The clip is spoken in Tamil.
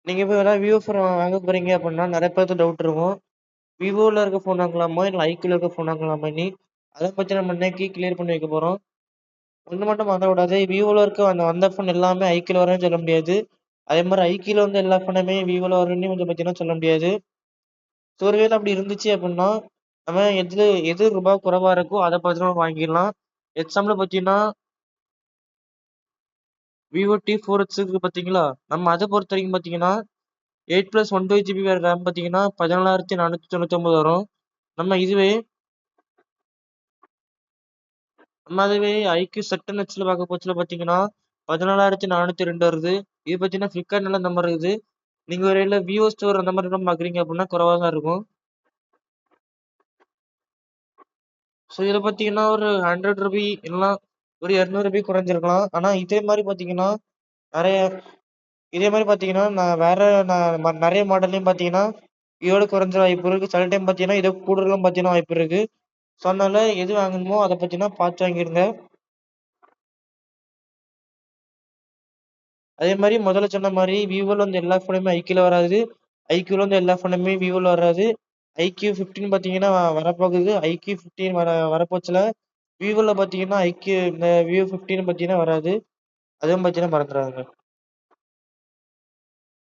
நீங்க இப்ப ஏதாவது விவோ ஃபோன் வாங்க போறீங்க அப்படின்னா, நெறைய பேருக்கு டவுட் இருக்கும். விவோல இருக்க ஃபோன் வாங்கலாமா? இல்ல ஐக்யூல இருக்க ஃபோன் வாங்கலாமான்னு. அத பத்தி நம்ம இன்னைக்கு கிளியர் பண்ணி வைக்க போறோம். ஒண்ணு மட்டும் மறந்துறக்கூடாது. விவோல இருக்க வந்த ஃபோன் எல்லாமே ஐக்யூல வரும்னு சொல்ல முடியாது. அதே மாரி ஐக்யூல வந்து எல்லா ஃபோனுமே விவோல வரும்னு வந்து பார்த்தீங்கன்னா சொல்ல முடியாது. ஒருவேள அப்படி இருந்துச்சு அப்படின்னா, நம்ம எது ரூபா குறைவா இருக்கோ அத பார்த்து நம்ம வாங்கிடலாம். எக்ஸாம்பிள் பார்த்தீங்கன்னா, விவோ T4X இருக்கு பார்த்தீங்களா? நம்ம அத பொறுத்தவரைக்கும் பார்த்தீங்கன்னா, 8+128 ஜிபி ரேம் பார்த்தீங்கன்னா, 14,499 வரும். நம்ம இதுவே ஐக்யூ Z10Xல பார்க்க போச்சுல பார்த்தீங்கன்னா, 14,402 வருது. இது பார்த்தீங்கன்னா, ஃபிளிப்கார்ட்ல அந்த மாரி இருக்குது. நீங்க ஒருவேள விவோ ஸ்டோர் அந்த மாரி இடம் பார்க்குறீங்க அப்படின்னா குறைவா தான் இருக்கும். ஸோ இதில பார்த்தீங்கன்னா, ஒரு ரூ. 100 இல்லன்னா ஒரு ரூ. 200 குறைஞ்சிருக்கலாம். ஆனா நெறைய இதே மாரி பார்த்தீங்கன்னா, நான் நெறைய மாடல்லயும் பார்த்தீங்கன்னா, இதோட குறைஞ்ச வாய்ப்பு இருக்கு. சில டைம் பார்த்தீங்கன்னா, இத கூடுதலும் பார்த்தீங்கன்னா வாய்ப்பு இருக்கு. ஸோ அதனால எது வாங்கணுமோ அத பார்த்தீங்கன்னா பார்த்து வாங்கிருங்க. அதே மாரி முதல்ல சொன்ன மாரி விவோல வந்து எல்லா ஃபோனுமே ஐக்யூல வராது. ஐக்யூல வந்து எல்லா ஃபோனுமே விவோல வராது. ஐக்யூ 15 பார்த்தீங்கன்னா வரப்போகுது. ஐக்யூ 15 வரப்போச்சுல. விவோல பார்த்தீங்கன்னா, இந்த விவோ 15 பார்த்தீங்கன்னா வராது. அதுவும் பார்த்தீங்கன்னா மறந்துறாதீங்க.